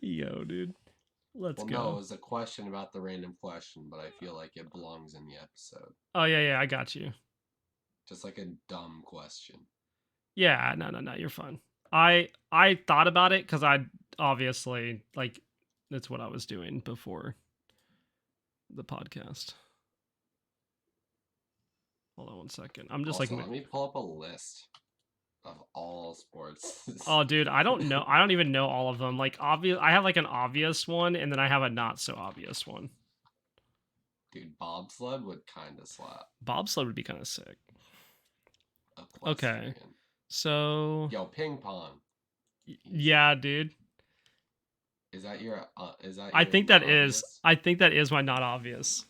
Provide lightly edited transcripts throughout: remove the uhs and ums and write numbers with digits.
Yo, dude. Let's Well, go. no, it was a question about the random question, but I feel like it belongs in the episode. Oh, yeah, I got you. Just like a dumb question. Yeah, no, you're fine. I thought about it because I obviously like that's what I was doing before the podcast. Hold on one second. I'm just Also, like, let me pull up a list of all sports. oh, dude, I don't know. I don't even know all of them. Like, obvious. I have like an obvious one, and then I have a not so obvious one. Dude, bobsled would kind of slap. Bobsled would be kind of sick. Okay, Equestrian. so Yo, ping pong. Easy. yeah, dude. Is that your? Is that I your think not that is. obvious? I think that is my not obvious.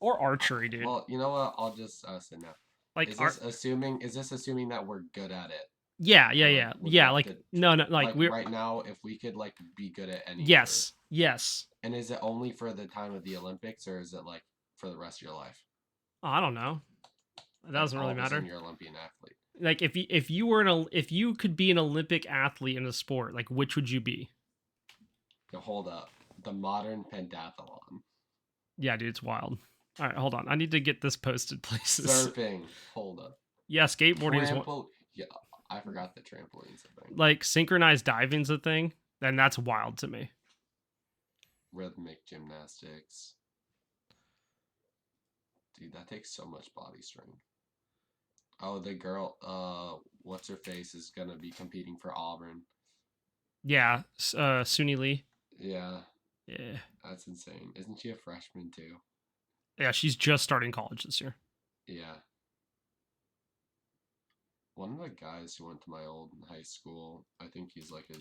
Or archery, dude. Well, you know what? I'll just say no. Like Is art. this assuming? Is this assuming that we're good at it, Yeah, or like would we yeah. have Like to? no, no. Like Like we're right now, if we could like be good at any sport, yes, yes. and is it only for the time of the Olympics, or is it like for the rest of your life? Oh, I don't know. It Like doesn't all really of a sudden matter. you're an Olympian athlete. Like if you were if you could be an Olympic athlete in a sport, like which would you be? Now hold up, the modern pentathlon, Yeah, dude, it's wild. All right, hold on. I need to get this posted places. surfing. Hold up, Yeah, skateboarding is one. trample. Yeah, I forgot the trampoline's a thing. Like synchronized diving's a thing, then that's wild to me. Rhythmic gymnastics. Dude, that takes so much body strength. Oh, the girl, what's her face is gonna be competing for Auburn. Yeah, Suni Lee. Yeah, Yeah, that's insane. Isn't she a freshman too? yeah, she's just starting college this year. Yeah. One of the guys who went to my old high school, I think he's like a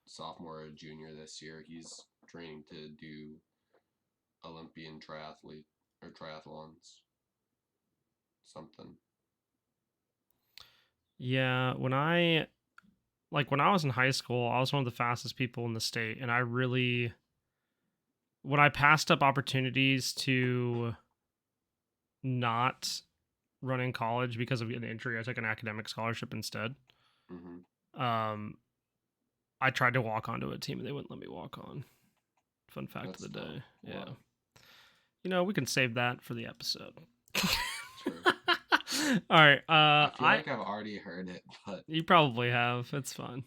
sophomore or junior this year. He's training to do Olympian triathlete or triathlons. Something. Yeah, when I was in high school, I was one of the fastest people in the state, and I really when I passed up opportunities to not run in college because of an injury, I took an academic scholarship instead. Mm-hmm. Um, I tried to walk onto a team and they wouldn't let me walk on. Fun fact That's of the dumb. day. Yeah. Why? You know, we can save that for the episode. True. All right. I feel like I've already heard it, but You probably have. It's fine.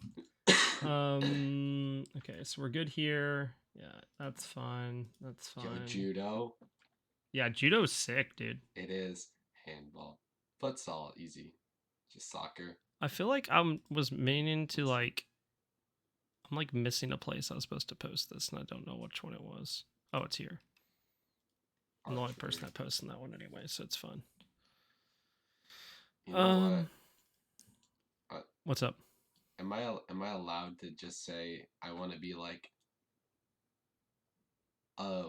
Okay, so we're good here. Yeah, that's fine. That's fine. yo, judo. Yeah, judo's sick, dude. It is handball. Futsal, easy. Just soccer. I feel like I was meaning to like I'm like missing a place I was supposed to post this and I don't know which one it was. Oh, it's here. I'm the only person that posts in that one anyway, so it's fun. You know what? What's up? Am I allowed to just say I want to be like a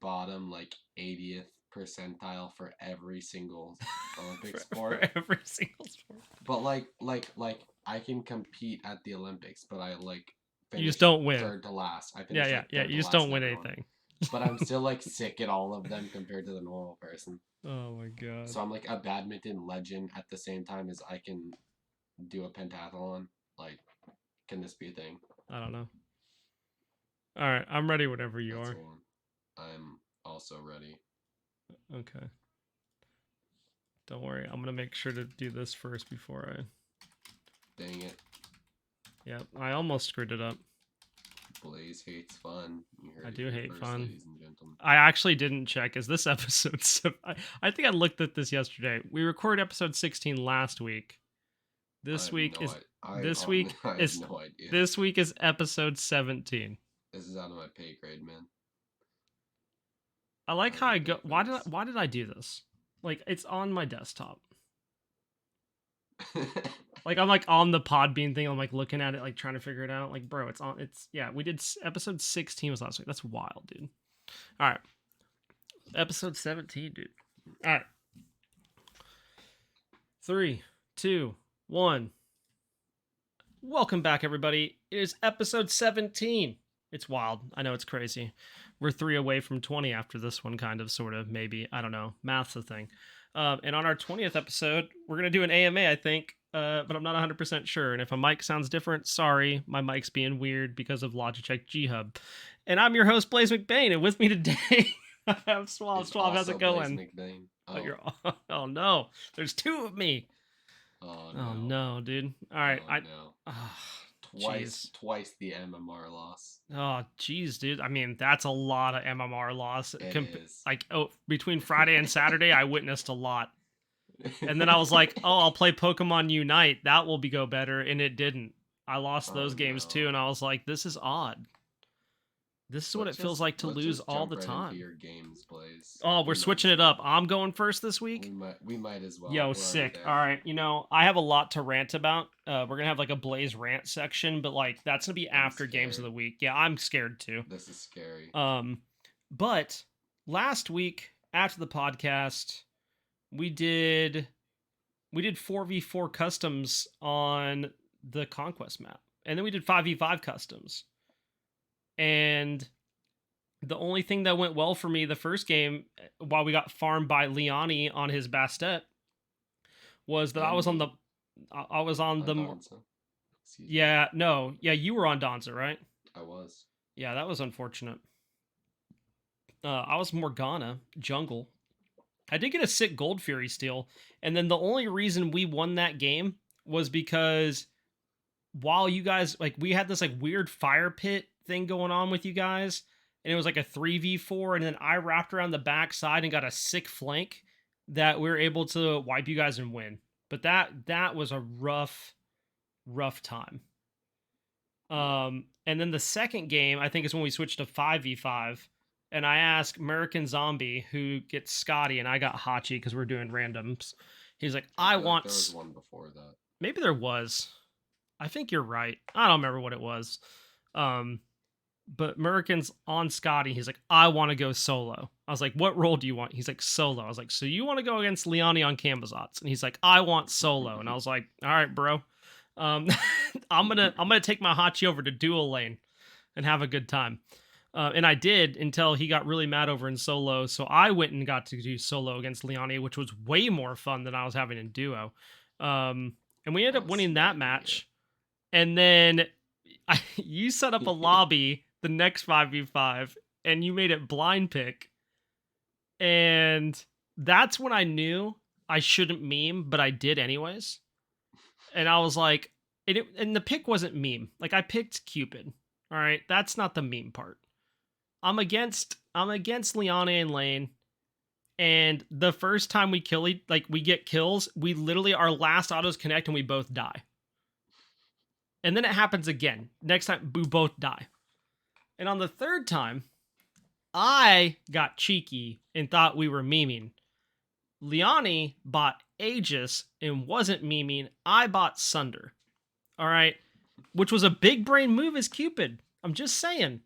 bottom like 80th percentile for every single Olympic sport? For every single sport. But like I can compete at the Olympics, but I like You just don't win. third to last. I finished Yeah. third You to just last don't in win everyone. anything. But I'm still like sick at all of them compared to the normal person. Oh my god. So I'm like a badminton legend at the same time as I can do a pentathlon. Like, can this be a thing? I don't know. All right, I'm ready whenever you That's are. the one. I'm also ready. Okay. Don't worry, I'm gonna make sure to do this first before I. Dang it. Yeah, I almost screwed it up. Blaise hates fun. I do hate first, fun. ladies and gentlemen. I actually didn't check. Is this episode? I think I looked at this yesterday. We recorded episode 16 last week. This week is this week is no idea. This week is episode 17. This is out of my pay grade, man. I like how I go. Why did I do this? Like it's on my desktop. Like I'm like on the Podbean thing. I'm like looking at it, like trying to figure it out. Like, bro, it's on. It's yeah. We did episode 16 was last week. That's wild, dude. All right, episode 17, dude. All right, 3, 2, 1. Welcome back, everybody. It is episode 17. It's wild. I know it's crazy. We're 3 away from 20 after this one, kind of, sort of, maybe. I don't know. Math's a thing. And on our 20th episode, we're going to do an AMA, I think. but I'm not 100% sure. And if a mic sounds different, sorry, my mic's being weird because of Logitech G Hub. And I'm your host, BlaiseMcBaine, and with me today, I have Suave. It's Suave, how's also it going? BlaiseMcBaine. Oh, oh no, there's two of me. Oh Oh no. no, dude. All right, Oh no. jeez. Twice the MMR loss. Oh, jeez, dude. I mean, that's a lot of MMR loss. It is. Like, between Friday and Saturday, I witnessed a lot. And then I was like, oh, I'll play Pokemon Unite. That will go better. And it didn't. I lost those games too. And I was like, this is odd. This is what it feels like to lose all the time. Into your games, Blaze. Oh, we're switching it up. I'm going first this week. We might as well. Yo, sick. All right. I have a lot to rant about. We're going to have like a Blaze rant section, but like that's going to be after games of the week. Yeah, I'm scared too. This is scary. But last week after the podcast, we did 4v4 customs on the Conquest map. And then we did 5v5 customs. And the only thing that went well for me the first game, while we got farmed by Liani on his Bastet, was that I was on the yeah, no. Yeah, you were on Donza, right? I was. Yeah, that was unfortunate. I was Morgana, jungle. I did get a sick Gold Fury steal, and then the only reason we won that game was because while you guys, like, we had this like weird fire pit thing going on with you guys, and it was like a 3v4, and then I wrapped around the backside and got a sick flank that we were able to wipe you guys and win. But that was a rough time. And then the second game, I think, is when we switched to 5v5. And I asked American Zombie, who gets Scotty, and I got Hachi because we're doing randoms. He's like, I want... There was one before that. Maybe there was. I think you're right. I don't remember what it was. But American's on Scotty. He's like, I want to go solo. I was like, what role do you want? He's like, solo. I was like, so you want to go against Liani on Cambazots? And he's like, I want solo. And I was like, all right, bro. I'm gonna take my Hachi over to dual lane and have a good time. And I did until he got really mad over in solo. So I went and got to do solo against Liani, which was way more fun than I was having in duo. And we ended up winning that match. And then you set up a lobby the next 5v5 and you made it blind pick. And that's when I knew I shouldn't meme, but I did anyways. And I was like, and the pick wasn't meme. Like, I picked Cupid. All right, that's not the meme part. I'm against Liani in lane, and the first time we get kills, we literally, our last autos connect and we both die. And then it happens again. Next time, we both die. And on the third time, I got cheeky and thought we were memeing. Liani bought Aegis and wasn't memeing. I bought Sunder. All right, which was a big brain move as Cupid. I'm just saying.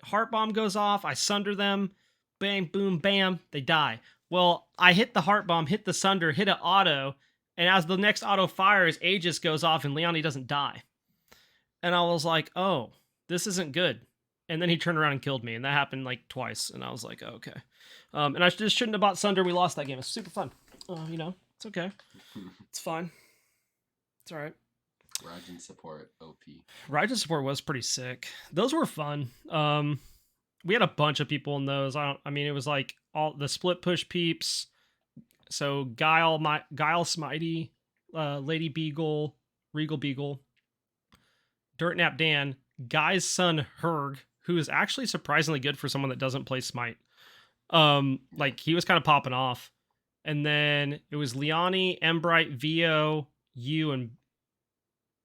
Heart bomb goes off, I sunder them, bang, boom, bam, they die. Well, I hit the heart bomb, hit the sunder, hit an auto, and as the next auto fires, Aegis goes off and Liani doesn't die. And I was like, oh, this isn't good. And then he turned around and killed me, and that happened like twice, and I was like, oh, okay. And I just shouldn't have bought Sunder. We lost that game. It's super fun. It's okay. It's fine. It's all right. Raijin support, OP. Raijin support was pretty sick. Those were fun. We had a bunch of people in those. It was like all the split push peeps. So Guile Smitey, Lady Beagle, Regal Beagle, Dirt Nap Dan, Guy's son Herg, who is actually surprisingly good for someone that doesn't play Smite. Like, he was kind of popping off. And then it was Liani, Embright, Vio, you, and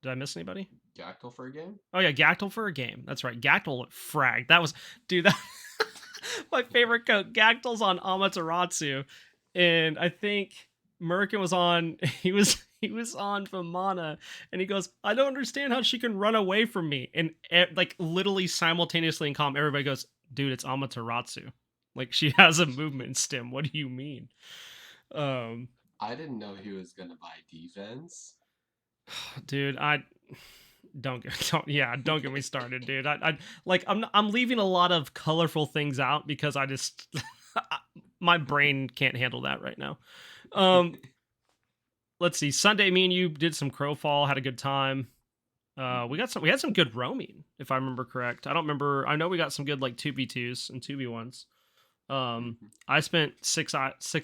did I miss anybody? Gactyl for a game? Oh yeah, Gactyl for a game. That's right. Gactyl fragged. That was, dude, that my favorite coat. Gactyl's on Amaterasu, and I think Merkin was on. He was on from Mana, and he goes, "I don't understand how she can run away from me." And like literally simultaneously in comm, everybody goes, "Dude, it's Amaterasu. Like, she has a movement stim. What do you mean?" I didn't know he was gonna buy defense. Dude, don't get me started, dude. I'm leaving a lot of colorful things out because I just my brain can't handle that right now. let's see. Sunday, me and you did some Crowfall, had a good time. We had some good roaming, if I remember correct. I don't remember. I know we got some good like 2v2s and 2v1s. I spent 6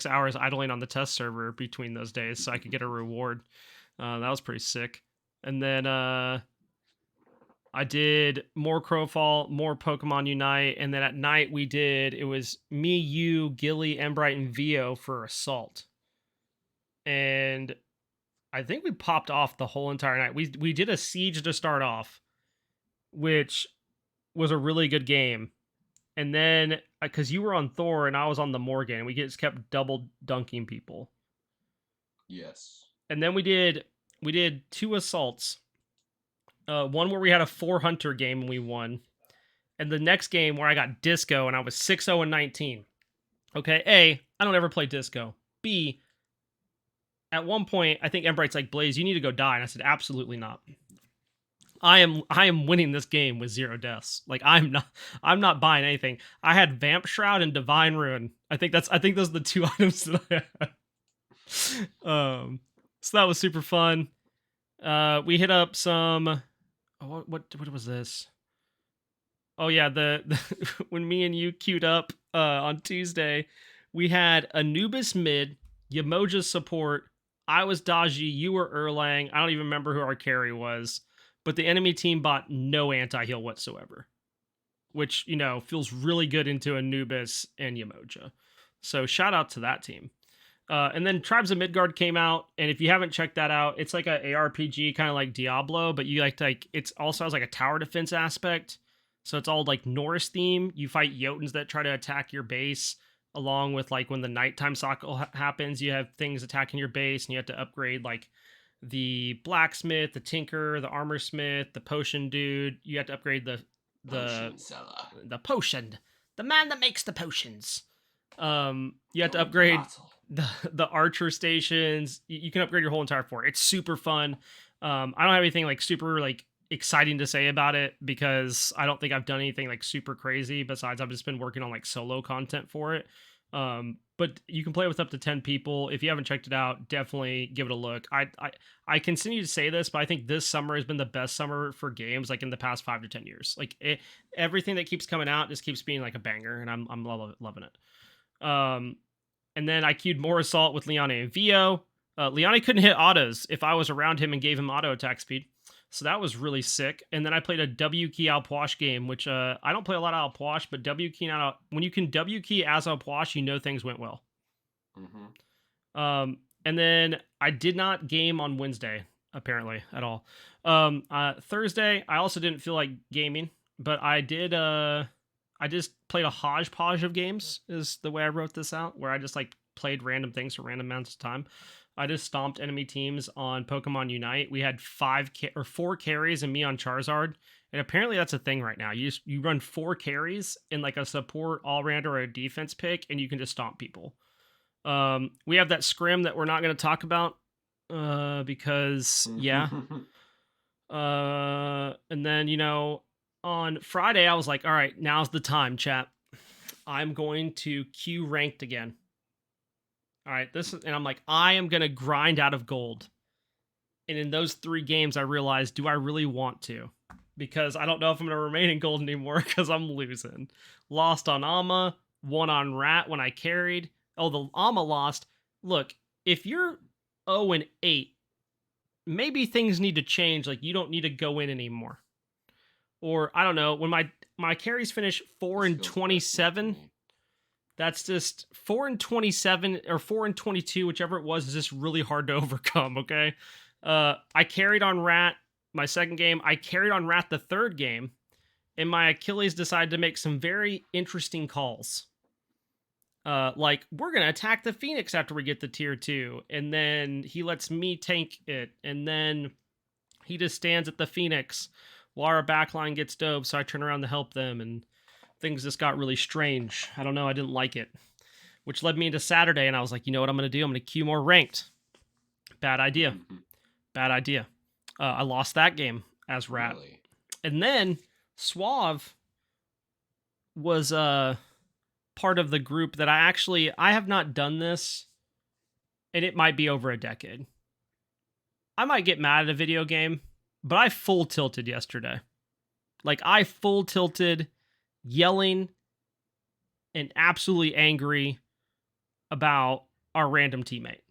hours idling on the test server between those days so I could get a reward. That was pretty sick. And then I did more Crowfall, more Pokemon Unite, and then at night it was me, you, Gilly, Embright, and Vio for Assault. And I think we popped off the whole entire night. We did a siege to start off, which was a really good game. And then, because you were on Thor and I was on the Morgan, we just kept double dunking people. Yes. And then we did 2 assaults. One where we had a 4 hunter game and we won. And the next game where I got disco and I was 6-0-19. Okay, A, I don't ever play disco. B, at one point, I think Embright's like, Blaze, you need to go die. And I said, absolutely not. I am winning this game with 0 deaths. Like I'm not buying anything. I had Vamp Shroud and Divine Ruin. I think those are the 2 items that I had. So that was super fun. We hit up some. What was this? Oh yeah, the when me and you queued up on Tuesday, we had Anubis mid, Yamoja support. I was Daji, you were Erlang. I don't even remember who our carry was. But the enemy team bought no anti-heal whatsoever, which, feels really good into Anubis and Yamoja. So shout out to that team. And then Tribes of Midgard came out, and if you haven't checked that out, it's like a ARPG, kind of like Diablo, but you it also has like a tower defense aspect. So it's all like Norse theme. You fight Jotuns that try to attack your base, along with like when the nighttime cycle happens, you have things attacking your base, and you have to upgrade like the blacksmith, the tinker, the armor smith, the potion dude. You have to upgrade the potion, the man that makes the potions. You have to upgrade the archer stations. You can upgrade your whole entire fort. It's super fun. I don't have anything like super like exciting to say about it because I don't think I've done anything like super crazy besides I've just been working on like solo content for it. But you can play with up to 10 people. If you haven't checked it out, definitely give it a look. I continue to say this, but I think this summer has been the best summer for games like in the past 5 to 10 years. Like everything that keeps coming out just keeps being like a banger, and I'm loving it. And then I queued more Assault with Leone and Vio. Leone couldn't hit autos if I was around him and gave him auto attack speed. So that was really sick. And then I played a W key Alpoash game, which I don't play a lot of Alpoash, but W key when you can W key as Alpoash, things went well. Mm-hmm. And then I did not game on Wednesday, apparently, at all. Thursday, I also didn't feel like gaming, but I did. I just played a hodgepodge of games, is the way I wrote this out, where I just like played random things for random amounts of time. I just stomped enemy teams on Pokemon Unite. We had 4 carries and me on Charizard. And apparently that's a thing right now. You run 4 carries in like a support, all-round, or a defense pick, and you can just stomp people. We have that scrim that we're not going to talk about because, yeah. And then, on Friday, I was like, all right, now's the time, chat. I'm going to queue ranked again. All right, and I'm like, I am going to grind out of gold. And in those 3 games, I realized, do I really want to? Because I don't know if I'm going to remain in gold anymore because I'm losing. Lost on Ama, won on Rat when I carried. Oh, the Ama lost. Look, if you're 0-8, maybe things need to change. Like, you don't need to go in anymore. Or, I don't know, when my carries finish 4-27... That's just 4-27 or 4-22, whichever it was, is just really hard to overcome, okay? I carried on Rat my second game. I carried on Rat the third game, and my Achilles decided to make some very interesting calls. Like, we're going to attack the Phoenix after we get the tier 2, and then he lets me tank it, and then he just stands at the Phoenix while our backline gets dove, so I turn around to help them, and things just got really strange. I don't know. I didn't like it, which led me into Saturday, and I was like, you know what I'm going to do? I'm going to queue more ranked. Bad idea. Bad idea. I lost that game as Rat. Really? And then Suave was part of the group that I have not done this, and it might be over a decade. I might get mad at a video game, but I full tilted yesterday. Like, I full tilted, yelling and absolutely angry about our random teammate.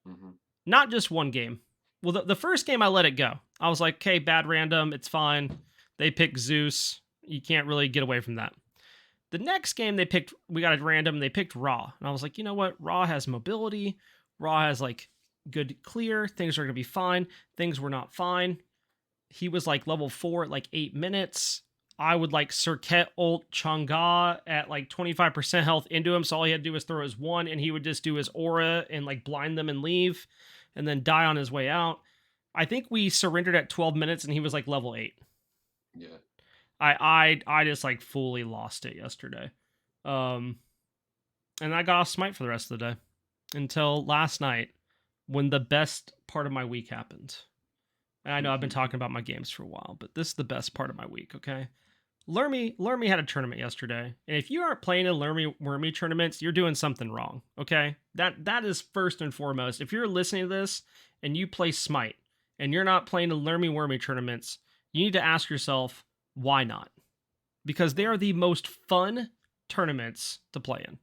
Mm-hmm. Not just one game. Well, the first game I let it go. I was like, okay, bad random, it's fine. They picked Zeus. You can't really get away from that. The next game we got a random, they picked Raw. And I was like, you know what? Raw has mobility. Raw has like good clear. Things are going to be fine. Things were not fine. He was like level 4 at like 8 minutes. I would like Circuit ult Chang'e at like 25% health into him. So all he had to do was throw his 1 and he would just do his aura and like blind them and leave and then die on his way out. I think we surrendered at 12 minutes and he was like level 8. Yeah. I just like fully lost it yesterday. And I got off Smite for the rest of the day until last night when the best part of my week happened. And I know I've been talking about my games for a while, but this is the best part of my week, okay? Lermy had a tournament yesterday. And if you aren't playing in Wormy tournaments, you're doing something wrong, okay? That is first and foremost. If you're listening to this and you play Smite and you're not playing in Wormy tournaments, you need to ask yourself, why not? Because they are the most fun tournaments to play in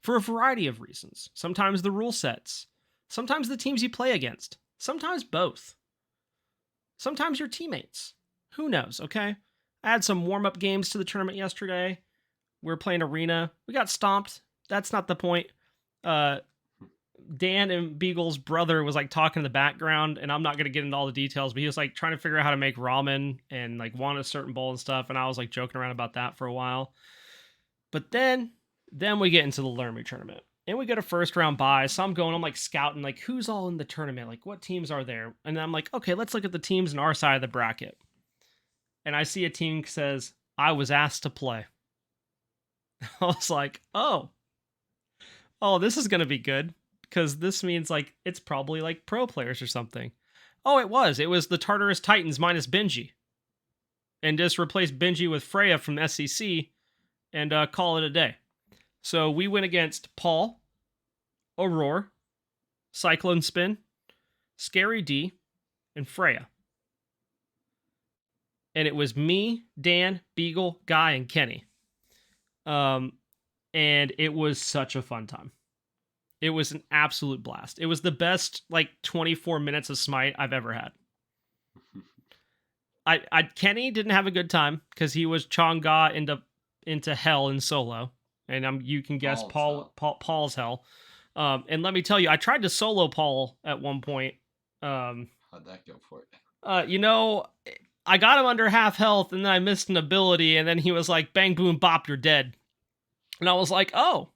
for a variety of reasons. Sometimes the rule sets, sometimes the teams you play against, sometimes both. Sometimes your teammates. Who knows, okay? I had some warm-up games to the tournament yesterday. We were playing Arena. We got stomped. That's not the point. Dan and Beagle's brother was like talking in the background, and I'm not going to get into all the details, but he was like trying to figure out how to make ramen and like want a certain bowl and stuff, and I was like joking around about that for a while. But then we get into the Lermy tournament. And we get a first round bye. So I'm like scouting, like who's all in the tournament? Like what teams are there? And I'm like, okay, let's look at the teams in our side of the bracket. And I see a team that says, I was asked to play. I was like, oh, this is going to be good. Because this means like, it's probably like pro players or something. Oh, it was the Tartarus Titans minus Benji. And just replace Benji with Freya from SEC and call it a day. So we went against Paul, Aurora, Cyclone Spin, Scary D, and Freya. And it was me, Dan, Beagle, Guy, and Kenny. And it was such a fun time. It was an absolute blast. It was the best, like, 24 minutes of Smite I've ever had. Kenny didn't have a good time because he was Chang'e into hell in solo. And you can guess Paul's hell. And let me tell you, I tried to solo Paul at one point. How'd that go for it? I got him under half health, and then I missed an ability, and then he was like, bang, boom, bop, you're dead. And I was like, oh,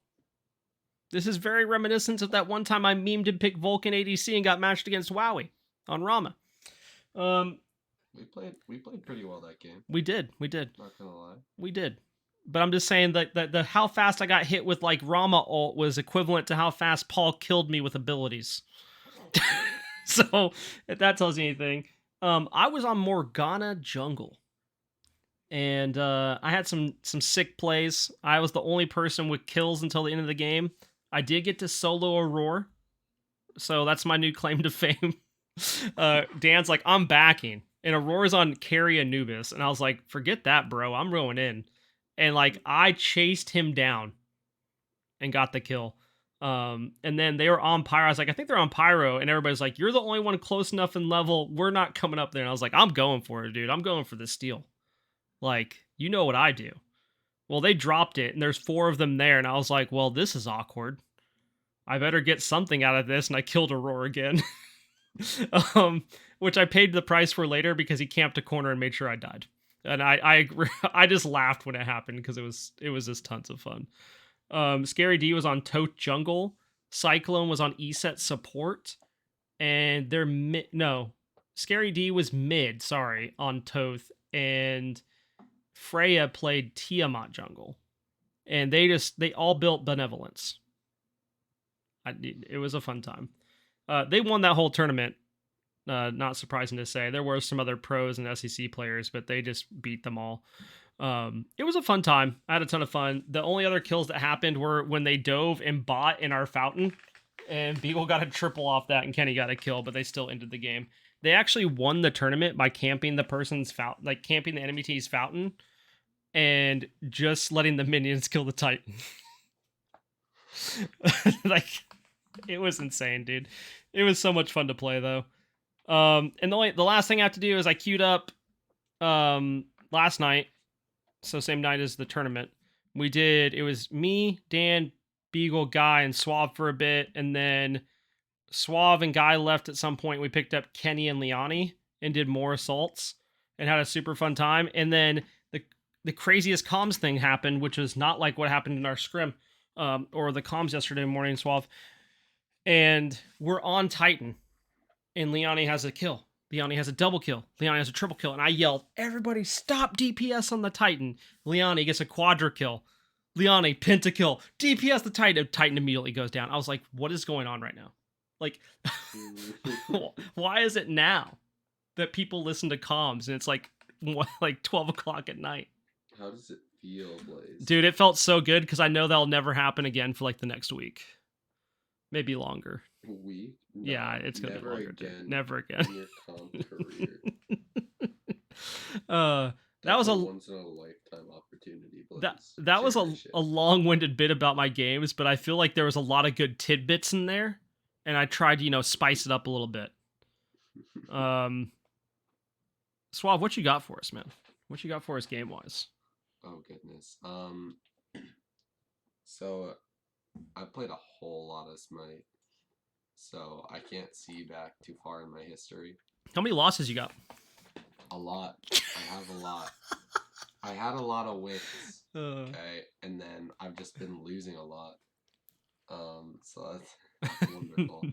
this is very reminiscent of that one time I memed and picked Vulcan ADC and got matched against Wowie on Rama. We played pretty well that game. We did. Not gonna lie. We did. But I'm just saying that the how fast I got hit with like Rama ult was equivalent to how fast Paul killed me with abilities. So if that tells you anything, I was on Morgana jungle, and I had some sick plays. I was the only person with kills until the end of the game. I did get to solo Aurora, so that's my new claim to fame. Dan's like, I'm backing, and Aurora's on carry Anubis, and I was like, forget that, bro. I'm rolling in. And like I chased him down and got the kill. And then they were on Pyro. I was like, I think they're on Pyro. And everybody's like, you're the only one close enough in level. We're not coming up there. And I was like, I'm going for it, dude. I'm going for the steal. Like, you know what I do. Well, they dropped it and there's 4 of them there. And I was like, well, this is awkward. I better get something out of this. And I killed Aurora again. Which I paid the price for later because he camped a corner and made sure I died. And I just laughed when it happened because it was just tons of fun. Scary D was on Toth jungle. Cyclone was on ESET support. And Scary D was mid, on Toth. And Freya played Tiamat jungle. And they all built Benevolence. It was a fun time. They won that whole tournament. Not surprising to say. There were some other pros and SEC players, but they just beat them all. It was a fun time. I had a ton of fun. The only other kills that happened were when they dove and bought in our fountain, And Beagle got a triple off that, and Kenny got a kill, but they still ended the game. They actually won the tournament by camping the person's fountain, like camping the enemy team's fountain, and just letting the minions kill the Titan. Like, it was insane, dude. It was so much fun to play, though. And the last thing I have to do is I queued up last night, so same night as the tournament. It was me, Dan, Beagle, Guy, and Suave for a bit, and then Suave and Guy left at some point. We picked up Kenny and Liani and did more assaults and had a super fun time. And then the craziest comms thing happened, which was not like what happened in our scrim or the comms yesterday morning, Suave. And we're on Titan, and Liani has a kill. Liani has a double kill. Liani has a triple kill. And I yelled, everybody stop DPS on the Titan. Liani gets a quadra kill. Liani, pentakill. DPS the Titan. Titan immediately goes down. I was like, what is going on right now? Like, why is it now that people listen to comms and it's like 12 o'clock at night? How does it feel, Blaze? Dude, it felt so good because I know that'll never happen again for like the next week. Maybe longer. A week? No, yeah, it's going to be longer. Again dude. Never again. In your comp career. That was a once in a lifetime opportunity. That was a long-winded bit about my games, but I feel like there was a lot of good tidbits in there, and I tried to, spice it up a little bit. Suave, what you got for us, man? What you got for us game-wise? Oh goodness. So I played a whole lot of Smite, so I can't see back too far in my history. How many losses you got? A lot. I have a lot. I had a lot of wins, okay, and then I've just been losing a lot. So that's wonderful.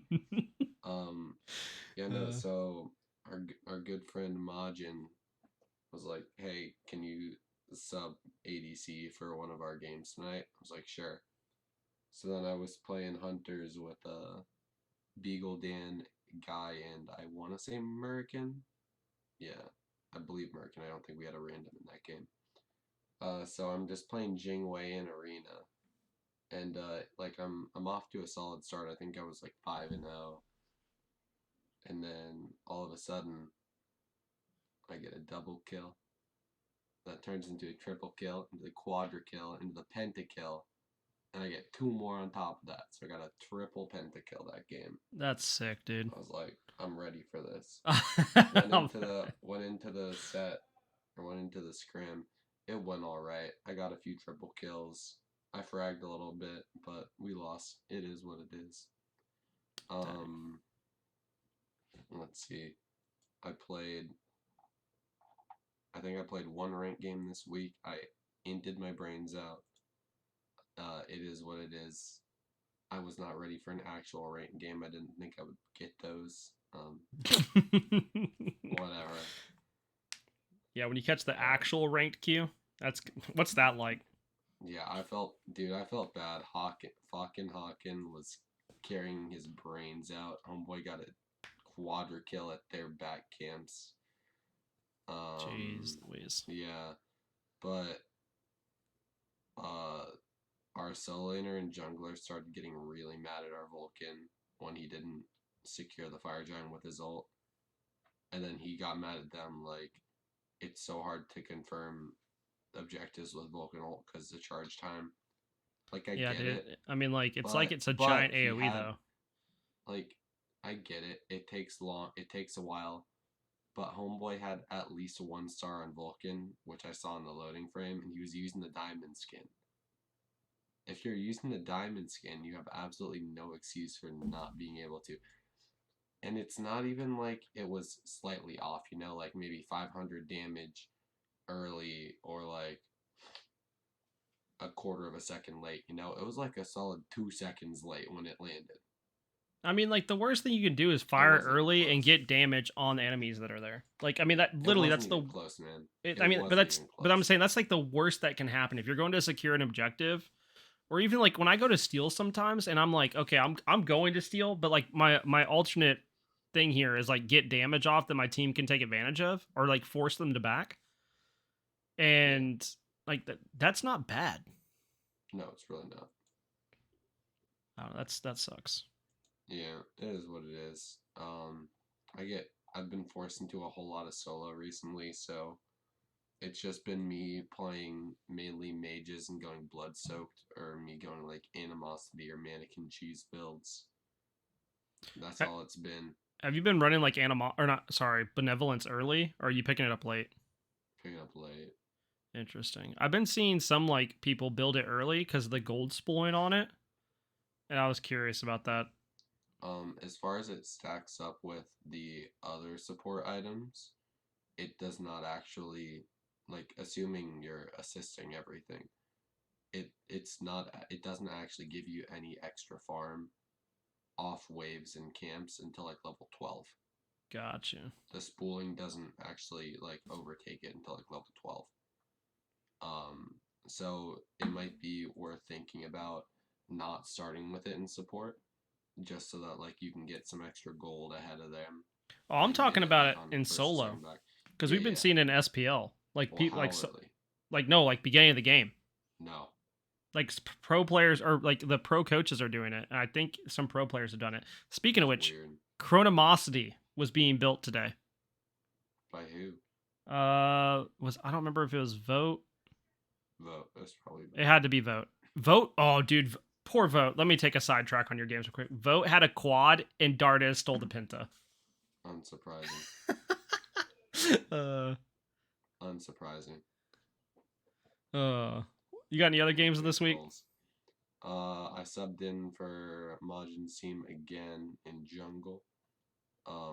So our good friend Majin was like, "Hey, can you sub ADC for one of our games tonight?" I was like, "Sure." So then I was playing Hunters with Beagle, Dan, Guy, and I want to say Merkin. Yeah, I believe Merkin. I don't think we had a random in that game. So I'm just playing Jingwei in Arena, and I'm off to a solid start. I think I was like 5-0, and then all of a sudden I get a double kill. That turns into a triple kill, into the quadra kill, into the pentakill, and I get 2 more on top of that. So I got a triple pentakill that game. That's sick, dude. I was like, I'm ready for this. went into the scrim. It went all right. I got a few triple kills. I fragged a little bit, but we lost. It is what it is. Let's see. I think I played 1 ranked game this week. I inted my brains out. It is what it is. I was not ready for an actual ranked game. I didn't think I would get those. Whatever. Yeah, when you catch the actual ranked queue, what's that like? Yeah, I felt bad. Fucking Hawken was carrying his brains out. Homeboy got a quadra kill at their back camps. Jeez Louise. Yeah, but our solo laner and jungler started getting really mad at our Vulcan when he didn't secure the fire giant with his ult, and then he got mad at them like it's so hard to confirm objectives with Vulcan ult because the charge time. Like I get it. I mean, like it's a giant AoE though. Like I get it. It takes a while. But Homeboy had at least 1 star on Vulcan, which I saw in the loading frame, and he was using the diamond skin. If you're using the diamond skin, you have absolutely no excuse for not being able to. And it's not even like it was slightly off, like maybe 500 damage early or like a quarter of a second late. It was like a solid 2 seconds late when it landed. I mean, like, the worst thing you can do is fire early and get damage on the enemies that are there. Like, I mean, that literally, that's the close, man. But I'm saying that's like the worst that can happen if you're going to secure an objective, or even like when I go to steal sometimes, and I'm like, okay, I'm going to steal, but like my alternate thing here is like get damage off that my team can take advantage of, or like force them to back, and like that's not bad. No, it's really not. Oh, that sucks. Yeah, it is what it is. I've been forced into a whole lot of solo recently, so it's just been me playing mainly mages and going blood soaked, or me going like animosity or mannequin cheese builds. That's Ha- all it's been. Have you been running like benevolence early, or are you picking it up late? Picking up late. Interesting. I've been seeing some like people build it early because of the gold spooling on it, and I was curious about that. As far as it stacks up with the other support items, it does not actually, like, assuming you're assisting everything. It's not, it doesn't actually give you any extra farm off waves and camps until like level 12. Gotcha. The spooling doesn't actually like overtake it until like level 12. Um, so it might be worth thinking about not starting with it in support, just so that like you can get some extra gold ahead of them Oh, I'm when you get talking it about like it on in first solo starting back. because Yeah, we've been yeah. seeing it in SPL like Well, people how early? like no, like beginning of the game. No. Like pro players or like the pro coaches are doing it, and I think some pro players have done it. Speaking of That's which, weird. Chronomosity was being built today. By who? Was I don't remember if it was Vote. Vote. That's probably It vote. had to be Vote. Vote. Oh, dude, poor Vote. Let me take a sidetrack on your games real quick. Vote had a quad, and Dardes stole the Pinta. Unsurprising. uh, Unsurprising. uh. You got any other games Big this week? calls. I subbed in for Majin's team again in Jungle. I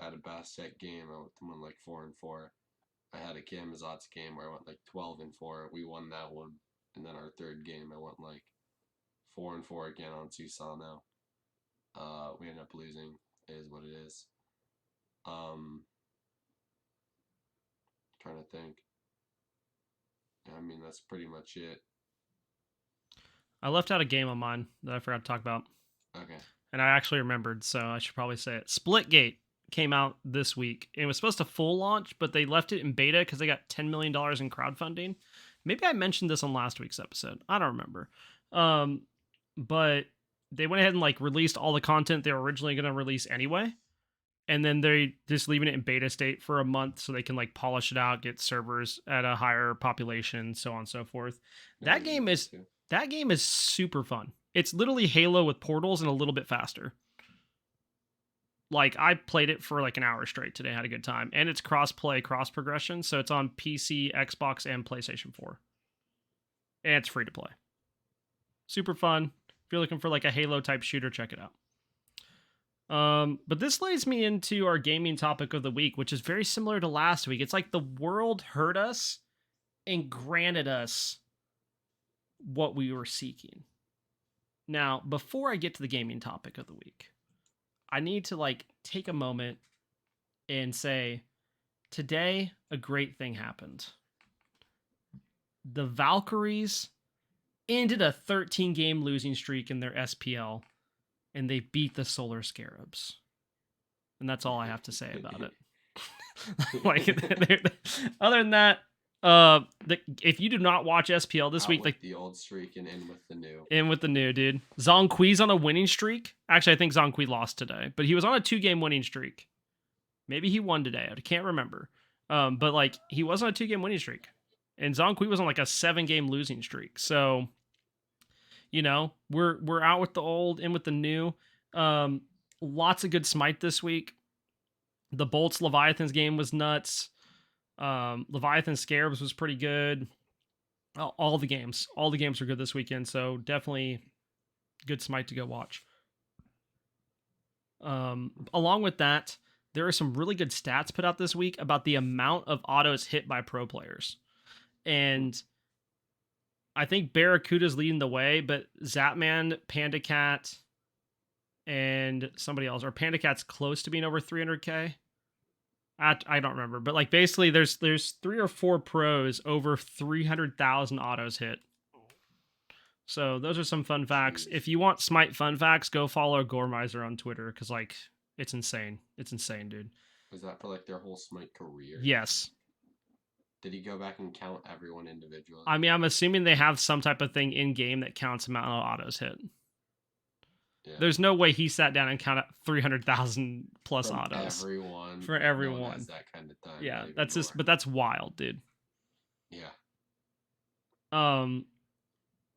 had a Bastet game. I won like 4-4. I had a Kamazat's game where I went like 12-4. We won that one, and then our third game I went like 4-4 again on Susano. We ended up losing. It is what it is. Trying to think. I mean, that's pretty much it. I left out a game of mine that I forgot to talk about. Okay. And I actually remembered, so I should probably say it. Splitgate came out this week. It was supposed to full launch, but they left it in beta because they got $10 million in crowdfunding. Maybe I mentioned this on last week's episode. I don't remember. But they went ahead and like released all the content they were originally going to release anyway. And then they just leaving it in beta state for a month so they can like polish it out, get servers at a higher population, so on and so forth. Yeah, That game is too. that game is super fun. It's literally Halo with portals and a little bit faster. Like I played it for like an hour straight today, had a good time, and it's cross play, cross progression, so it's on PC, Xbox, and PlayStation 4, and it's free to play. Super fun. If you're looking for like a Halo type shooter, check it out. But this leads me into our gaming topic of the week, which is very similar to last week. It's like the world heard us and granted us what we were seeking. Now, before I get to the gaming topic of the week, I need to like take a moment and say, today a great thing happened. The Valkyries ended a 13 game losing streak in their SPL, and they beat the Solar Scarabs. And that's all I have to say about it. Like, other than that, if you do not watch SPL this Out week, with like the old streak and in with the new. in with the new dude, Zongqui's on a winning streak. Actually, I think Zongqui lost today, but he was on a 2-game winning streak. Maybe he won today. I can't remember. But like he was on a 2-game winning streak, and Zongqui was on like a 7-game losing streak. So, you know, we're out with the old, in with the new. Lots of good smite this week. The Bolts Leviathans game was nuts. Leviathan Scarabs was pretty good. All the games were good this weekend. So definitely good smite to go watch. Along with that, there are some really good stats put out this week about the amount of autos hit by pro players. And I think Barracuda's leading the way, but Zapman, Panda Cat, and somebody else, or Panda Cat's close to being over 300k. I don't remember, but like basically there's 3 or 4 pros over 300,000 autos hit. So those are some fun facts. Jeez. If you want Smite fun facts, go follow Goremizer on Twitter because like it's insane. It's insane, dude. Was that for like their whole Smite career? Yes. Did he go back and count everyone individually? I mean, I'm assuming they have some type of thing in game that counts amount of autos hit. Yeah. There's no way he sat down and counted 300,000 plus From autos everyone. for No everyone. one has that kind of time. Yeah, not that's even just, but that's wild, dude. Yeah.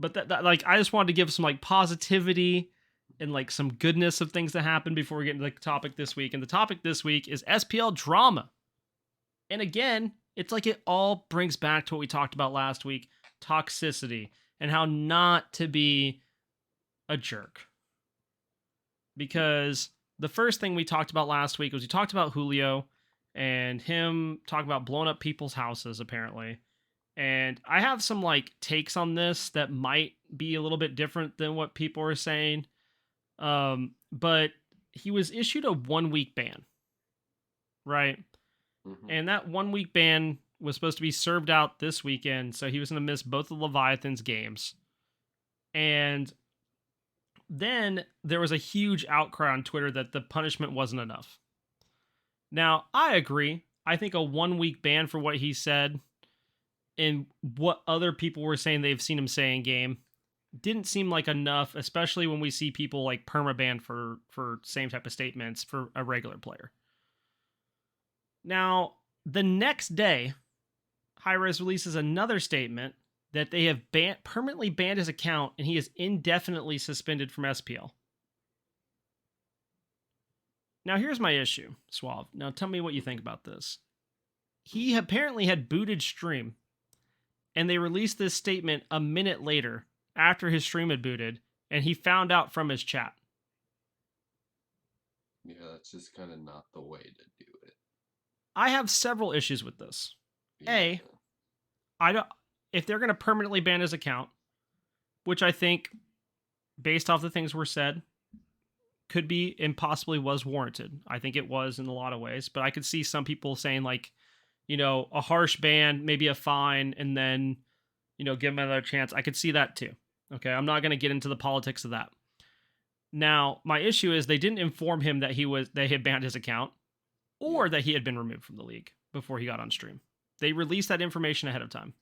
But that like I just wanted to give some like positivity and like some goodness of things that happened before we get into the topic this week. And the topic this week is SPL Drama. And again, it's like it all brings back to what we talked about last week, toxicity and how not to be a jerk. Because the first thing we talked about last week was we talked about Julio and him talking about blowing up people's houses, apparently. And I have some like takes on this that might be a little bit different than what people are saying. But he was issued a 1 week ban, right? Mm-hmm. And that 1 week ban was supposed to be served out this weekend, so he was going to miss both the Leviathans games. And then there was a huge outcry on Twitter that the punishment wasn't enough. Now, I agree. I think a 1 week ban for what he said and what other people were saying they've seen him say in game didn't seem like enough, especially when we see people like permaban for same type of statements for a regular player. Now, the next day, Hi-Rez releases another statement that they have permanently banned his account and he is indefinitely suspended from SPL. Now, here's my issue, Suave. Now, tell me what you think about this. He apparently had booted stream, and they released this statement a minute later after his stream had booted, and he found out from his chat. Yeah, that's just kind of not the way to do it. I have several issues with this. Yeah. If they're going to permanently ban his account, which I think, based off the things were said, could be and possibly was warranted. I think it was in a lot of ways, but I could see some people saying like, a harsh ban, maybe a fine, and then, give him another chance. I could see that too. Okay, I'm not going to get into the politics of that. Now, my issue is they didn't inform him that they had banned his account or that he had been removed from the league before he got on stream. They released that information ahead of time.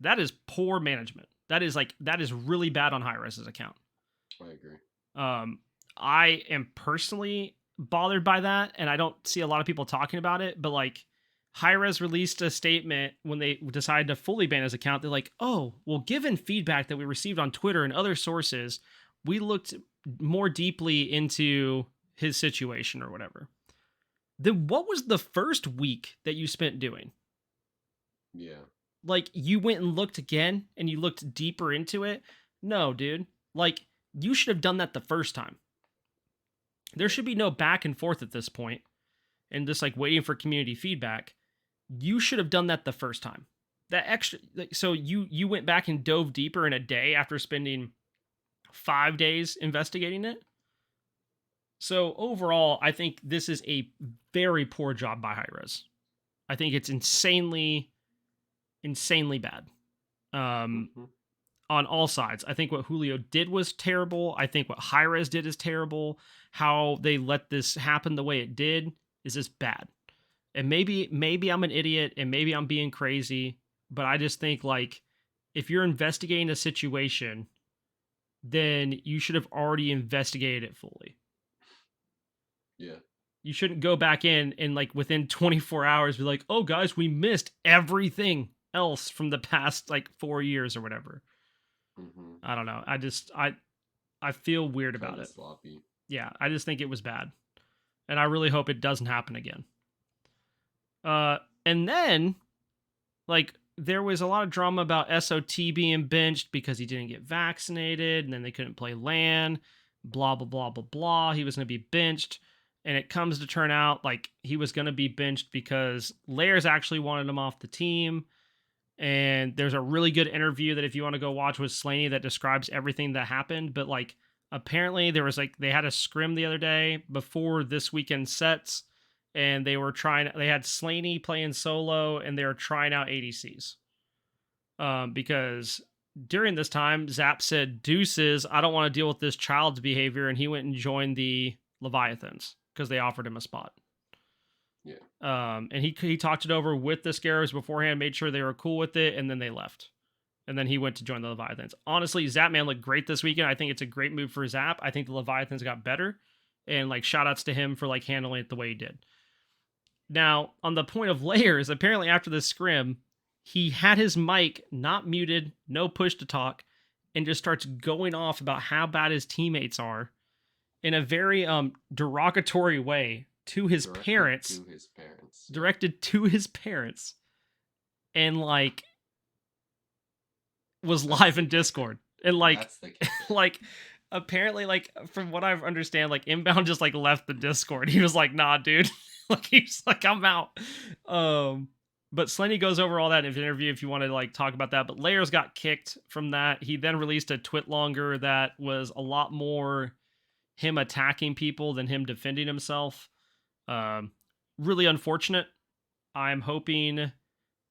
That is poor management. That is really bad on Hi-Rez's account. I agree. I am personally bothered by that, and I don't see a lot of people talking about it, but like Hi-Rez released a statement when they decided to fully ban his account. They're like, oh, well, given feedback that we received on Twitter and other sources, we looked more deeply into his situation or whatever. Then what was the first week that you spent doing? Yeah. Like, you went and looked again and you looked deeper into it? No, dude. Like, you should have done that the first time. There should be no back and forth at this point and just like waiting for community feedback. You should have done that the first time. That extra, so you went back and dove deeper in a day after spending 5 days investigating it. So overall, I think this is a very poor job by Hi-Rez. I think it's insanely bad. On all sides. I think what Julio did was terrible. I think what Hi-Rez did is terrible. How they let this happen the way it did is just bad. And maybe I'm an idiot and maybe I'm being crazy, but I just think like if you're investigating a situation, then you should have already investigated it fully. Yeah. You shouldn't go back in and like within 24 hours be like, oh guys, we missed everything else from the past like 4 years or whatever. Mm-hmm. I don't know. I feel weird about it. Sloppy. Yeah, I just think it was bad. And I really hope it doesn't happen again. And then, like, there was a lot of drama about SOT being benched because he didn't get vaccinated, and then they couldn't play LAN, blah, blah, blah, blah, blah. He was going to be benched. And it comes to turn out like he was going to be benched because Layers actually wanted him off the team. And there's a really good interview that if you want to go watch with Slaney that describes everything that happened. But like, apparently there was like, they had a scrim the other day before this weekend sets. And they had Slaney playing solo and they were trying out ADCs. Because during this time, Zap said, deuces, I don't want to deal with this child's behavior. And he went and joined the Leviathans because they offered him a spot. Yeah. And he talked it over with the Scarabs beforehand, made sure they were cool with it, and then they left. And then he went to join the Leviathans. Honestly, Zapman looked great this weekend. I think it's a great move for Zap. I think the Leviathans got better. And like shout outs to him for like handling it the way he did. Now, on the point of layers, apparently after this scrim, he had his mic not muted, no push to talk, and just starts going off about how bad his teammates are in a very derogatory way to his parents. Directed to his parents. And like was live in Discord. And like like apparently like from what I understand, like Inbound just like left the Discord. He was like, nah, dude. Like he's like, I'm out. But Slenny goes over all that in an interview if you want to like talk about that. But Layers got kicked from that. He then released a twit longer that was a lot more him attacking people than him defending himself. Really unfortunate. I'm hoping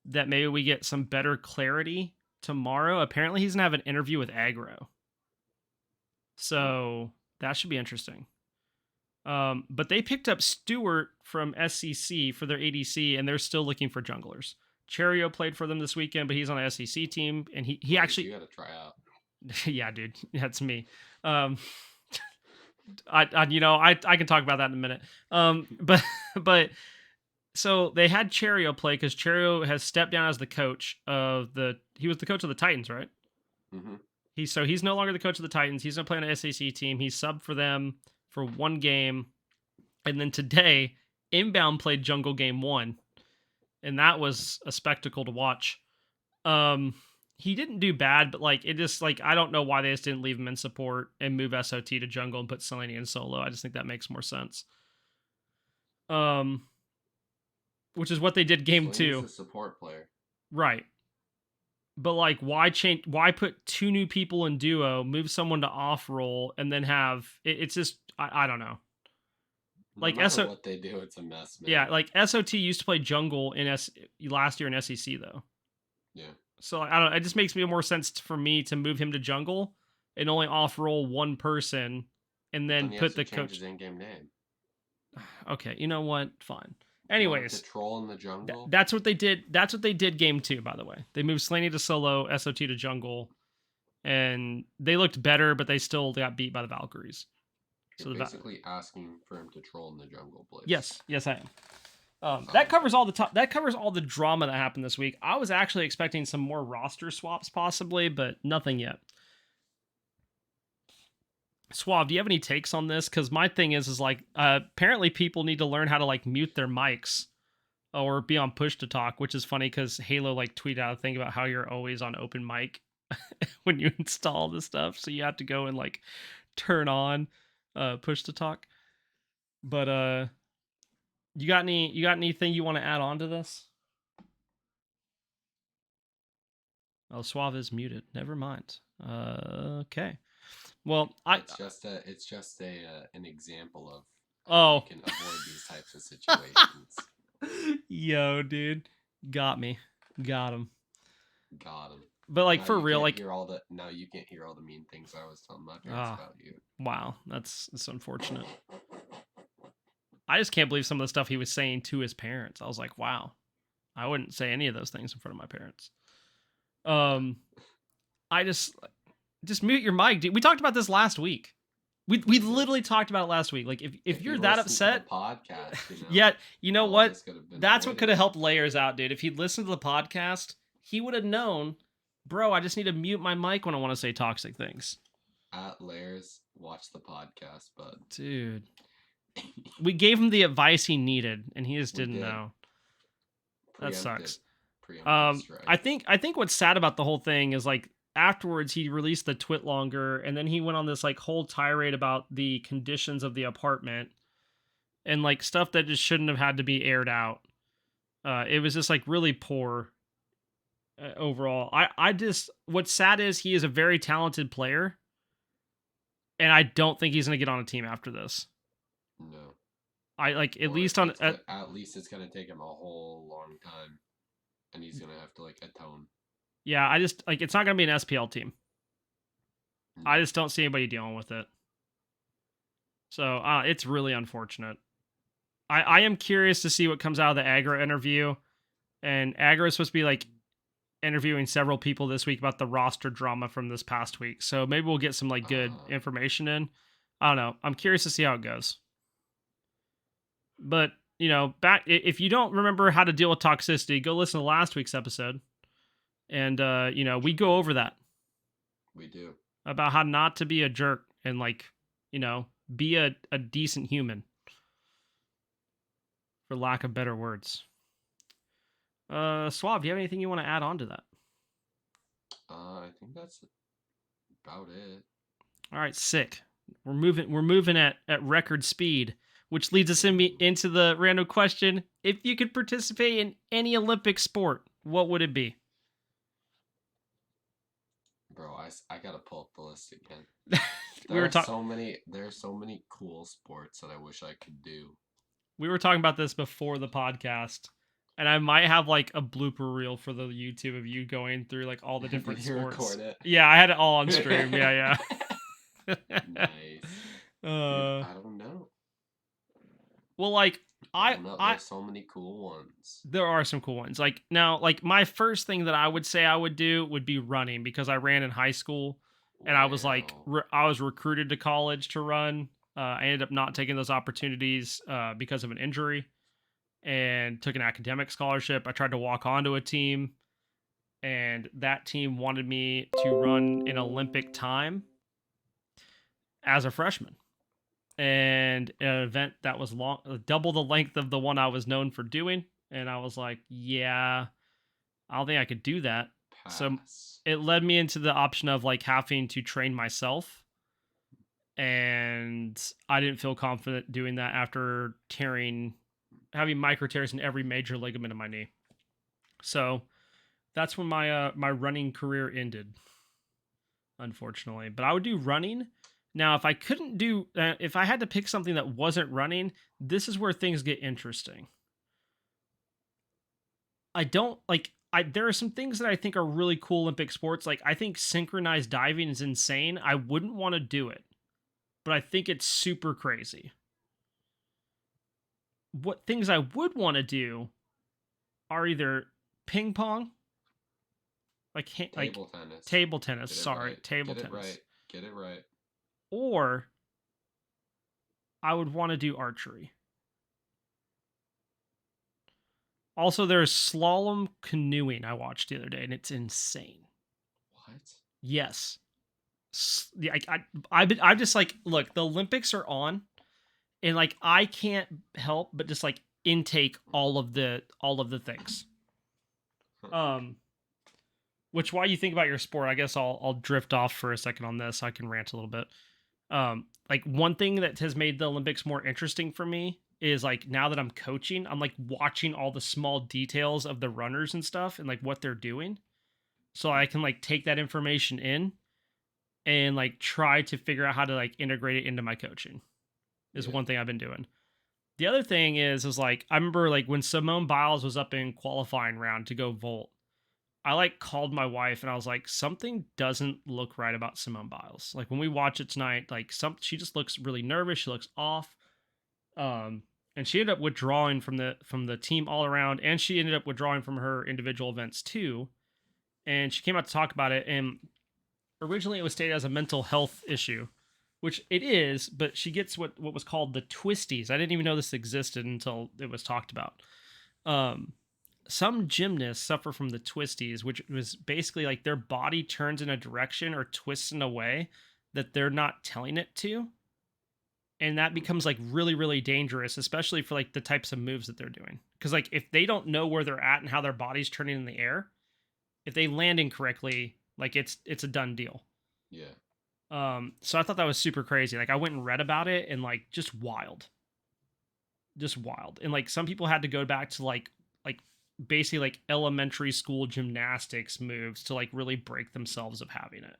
that maybe we get some better clarity tomorrow. Apparently he's gonna have an interview with Aggro. So that should be interesting. But they picked up Stewart from SCC for their ADC, and they're still looking for junglers. Cherio played for them this weekend, but he's on an SCC team, and he actually... You gotta try out. Yeah, dude. That's me. I can talk about that in a minute. But so they had Cherio play because Cherio has stepped down as the coach of he was the coach of the Titans, right? Mm-hmm. He's no longer the coach of the Titans. He's gonna play on an SAC team. He subbed for them for one game, and then today Inbound played jungle game 1, and that was a spectacle to watch. He didn't do bad, but like it just like I don't know why they just didn't leave him in support and move SOT to jungle and put Selene in solo. I just think that makes more sense. Which is what they did game 2. A support player, right? But like, why put 2 new people in duo, move someone to off role, and then have it's just I don't know. Like what they do, it's a mess, man. Yeah, like SOT used to play jungle in last year in SEC though. Yeah. So I don't. It just makes more sense for me to move him to jungle and only off role one person, and then put the coach. His in-game name. Okay, you know what? Fine. Anyways, to troll in the jungle. That's what they did. That's what they did game 2, by the way. They moved Slaney to solo, SOT to jungle, and they looked better, but they still got beat by the Valkyries. You're so basically asking for him to troll in the jungle, Blaze. Yes, I am. That covers all the drama that happened this week. I was actually expecting some more roster swaps, possibly, but nothing yet. Suave, do you have any takes on this? Because my thing is like apparently people need to learn how to like mute their mics or be on push to talk, which is funny because Halo like tweeted out a thing about how you're always on open mic when you install this stuff, so you have to go and like turn on push to talk. But you got anything you want to add on to this? Oh, Suave is muted. Never mind. Okay. Well, it's just an example of how you can avoid these types of situations. Yo, dude, got him. But like now for real, like now you can't hear all the mean things I was telling my parents about you. Wow, that's unfortunate. I just can't believe some of the stuff he was saying to his parents. I was like, wow, I wouldn't say any of those things in front of my parents. I just mute your mic, dude. We talked about this last week. We literally talked about it last week. Like if you're that upset, podcast, yeah, you know what? That's what could have helped Layers out, dude. If he'd listened to the podcast, he would have known, bro. I just need to mute my mic when I want to say toxic things. At Layers, watch the podcast, bud. Dude, we gave him the advice he needed, and he just didn't know. That sucks. I think what's sad about the whole thing is like, afterwards he released the twit longer, and then he went on this like whole tirade about the conditions of the apartment and like stuff that just shouldn't have had to be aired out. It was just like really poor overall. I just, what's sad is he is a very talented player, and I don't think he's gonna get on a team after this. No, at least it's gonna take him a whole long time, and he's gonna have to like atone. Yeah, I just, like, it's not going to be an SPL team. I just don't see anybody dealing with it. So, it's really unfortunate. I am curious to see what comes out of the Aggro interview. And Aggro is supposed to be, like, interviewing several people this week about the roster drama from this past week. So maybe we'll get some like good information in. I don't know. I'm curious to see how it goes. But, you know, back if you don't remember how to deal with toxicity, go listen to last week's episode. And you know, we go over that. We do. About how not to be a jerk and like, you know, be a decent human. For lack of better words. Suave, do you have anything you want to add on to that? I think that's about it. All right, sick. We're moving at record speed, which leads us into the random question. If you could participate in any Olympic sport, what would it be? Bro, I gotta pull up the list again. There are so many cool sports that I wish I could do. We were talking about this before the podcast, and I might have like a blooper reel for the YouTube of you going through like all the different sports. Record it? Yeah, I had it all on stream. Yeah. Nice. Dude, I don't know. Well, like there's so many cool ones. There are some cool ones. Like now, like my first thing that I would say I would do would be running, because I ran in high school, and I was like I was recruited to college to run. I ended up not taking those opportunities because of an injury, and took an academic scholarship. I tried to walk onto a team, and that team wanted me to run an Olympic time as a freshman. And an event that was double the length of the one I was known for doing. And I was like, yeah, I don't think I could do that. Pass. So it led me into the option of like having to train myself. And I didn't feel confident doing that after having micro tears in every major ligament in my knee. So that's when my running career ended, unfortunately. But I would do running. Now, if I couldn't do, if I had to pick something that wasn't running, this is where things get interesting. There are some things that I think are really cool Olympic sports. Like, I think synchronized diving is insane. I wouldn't want to do it, but I think it's super crazy. What things I would want to do are either ping pong, table tennis. Table tennis. Get it right. Or I would want to do archery. Also, there's slalom canoeing I watched the other day, and it's insane. What? Yes. I'm just like, look, the Olympics are on, and like I can't help but just like intake all of the things. Which, while you think about your sport, I guess I'll drift off for a second on this. I can rant a little bit. Like one thing that has made the Olympics more interesting for me is like now that I'm coaching, I'm like watching all the small details of the runners and stuff and like what they're doing. So I can like take that information in and like try to figure out how to like integrate it into my coaching is one thing I've been doing. The other thing is like, I remember like when Simone Biles was up in qualifying round to go vault, I like called my wife and I was like, something doesn't look right about Simone Biles. Like when we watch it tonight, like she just looks really nervous. She looks off. And she ended up withdrawing from the team all around, and she ended up withdrawing from her individual events too. And she came out to talk about it. And originally it was stated as a mental health issue, which it is, but she gets what was called the twisties. I didn't even know this existed until it was talked about. Some gymnasts suffer from the twisties, which was basically like their body turns in a direction or twists in a way that they're not telling it to. And that becomes like really, really dangerous, especially for like the types of moves that they're doing. Because like if they don't know where they're at and how their body's turning in the air, if they land incorrectly, like it's a done deal. Yeah. So I thought that was super crazy. Like I went and read about it, and like just wild. And like some people had to go back to like basically like elementary school gymnastics moves to like really break themselves of having it.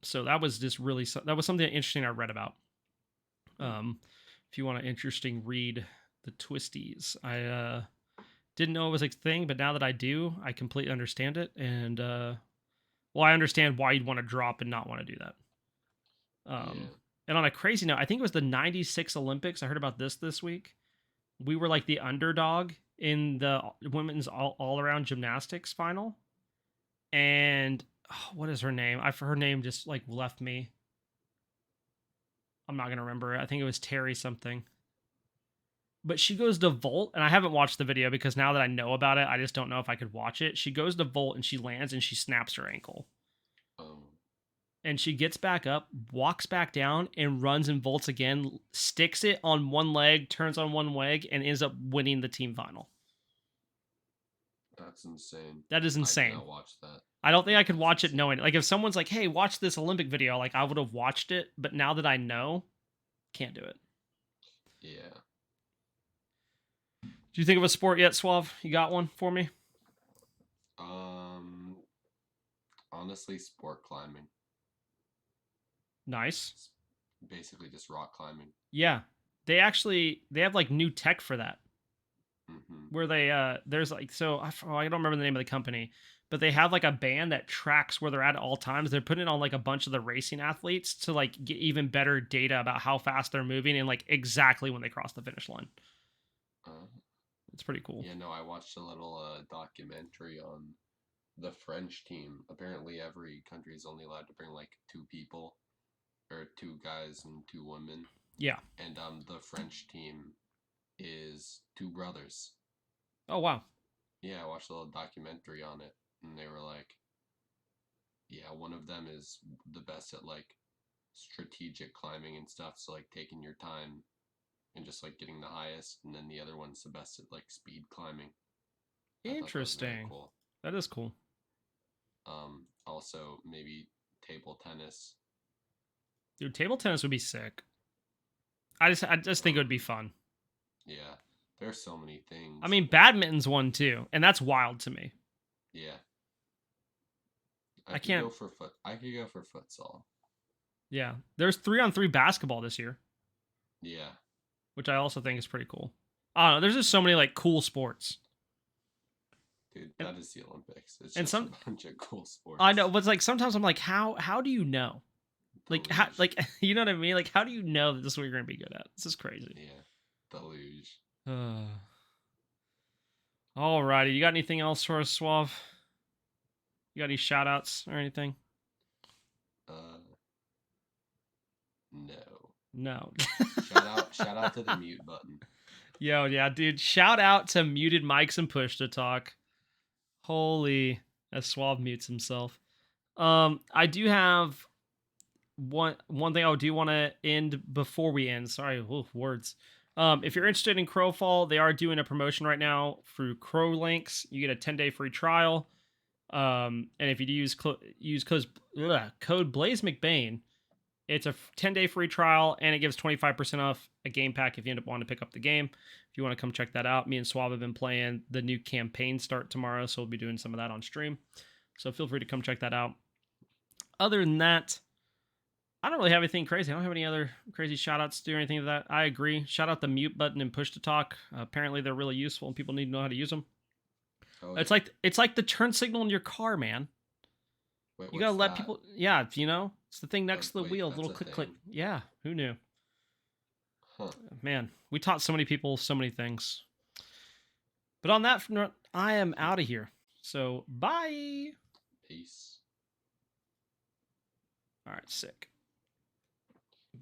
So that was just really, that was something interesting I read about. If you want an interesting read, the twisties, I didn't know it was a thing, but now that I do, I completely understand it. And well, I understand why you'd want to drop and not want to do that. And on a crazy note, I think it was the 96 Olympics. I heard about this week. We were like the underdog in the women's all around gymnastics final, and what is her name? Her name just like left me. I'm not gonna remember it. I think it was Terry something. But she goes to vault, and I haven't watched the video because now that I know about it, I just don't know if I could watch it. She goes to vault and she lands and she snaps her ankle. Oh. And she gets back up, walks back down, and runs and vaults again, sticks it on one leg, turns on one leg, and ends up winning the team final. That's insane. That is insane. I did not watch that. I don't think I could That's watch it insane. knowing. Like, if someone's like, hey, watch this Olympic video, like, I would have watched it, but now that I know, can't do it. Yeah. Do you think of a sport yet, Suave? You got one for me? Honestly, sport climbing. Nice. It's basically just rock climbing. Yeah. They have like new tech for that. Mm-hmm. Where they there's like, so I don't remember the name of the company, but they have like a band that tracks where they're at all times. They're putting it on like a bunch of the racing athletes to like get even better data about how fast they're moving and like exactly when they cross the finish line. It's pretty cool. Yeah, no, I watched a little documentary on the French team. Apparently every country is only allowed to bring like 2 people, or 2 guys and 2 women. Yeah. And the French team is 2 brothers. Oh, wow. Yeah, I watched a little documentary on it, and they were like, yeah, one of them is the best at like strategic climbing and stuff, so like taking your time and just like getting the highest, and then the other one's the best at like speed climbing. Interesting. Cool. That is cool. Also maybe table tennis. Dude, table tennis would be sick. I just think it would be fun. Yeah, there's so many things. I mean, badminton's one too, and that's wild to me. Yeah. I can't go for I could go for futsal. Yeah, there's 3-on-3 basketball this year. Yeah. Which I also think is pretty cool. I don't know. There's just so many like cool sports. Dude, that is the Olympics. It's and just a bunch of cool sports. I know, but it's like sometimes I'm like, how do you know? Like how, like you know what I mean? Like how do you know that this is what you're gonna be good at? This is crazy. Yeah, the luge. Alrighty, you got anything else for us, Suave? You got any shout outs or anything? No. Shout out to the mute button. Yo, yeah, dude. Shout out to muted mics and push to talk. Holy, as Suave mutes himself. I do have one thing I do want to end before we end. Sorry, words. If you're interested in Crowfall, they are doing a promotion right now through Crow Links. You get a 10-day free trial. And if you use code BlaiseMcBaine, it's a 10-day free trial, and it gives 25% off a game pack if you end up wanting to pick up the game. If you want to come check that out, me and Suave have been playing. The new campaign start tomorrow, so we'll be doing some of that on stream. So feel free to come check that out. Other than that, I don't really have anything crazy. I don't have any other crazy shout-outs to do or anything of that. I agree. Shout out the mute button and push to talk. Apparently, they're really useful, and people need to know how to use them. Oh, yeah. It's like the turn signal in your car, man. Wait, you gotta let people. Yeah, you know, it's the thing next to the wheel. Little click. Yeah, who knew? Huh. Man, we taught so many people so many things. But on that front, I am out of here. So bye. Peace. All right, sick.